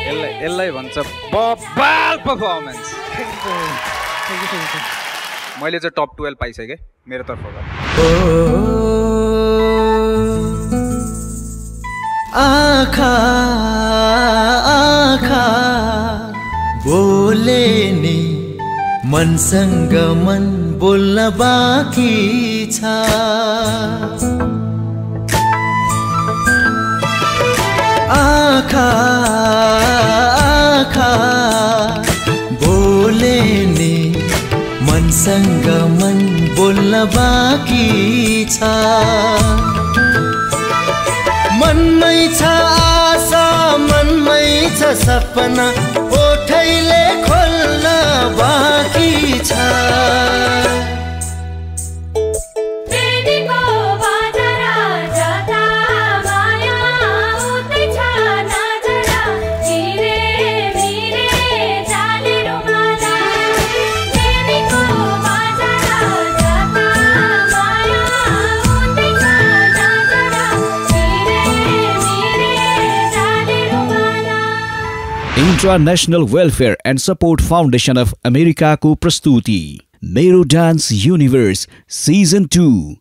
यसलाई भन्छ बबाल परफर्मेन्स मैले चाहिँ टप 12 पाइसकेँ मेरो तर्फबाट आँखा आँखा बोले नि मनसँग मन बोल्न बाँकी छ आँखा आँखा बोले नि मनसँग मन बोल्न बाँकी छ मनमै छ आशा मनमै छ सपना ओठैले खोल्न बाँकी छ International Welfare and Support Foundation of America को प्रस्तुति मेरो डान्स युनिभर्स Season 2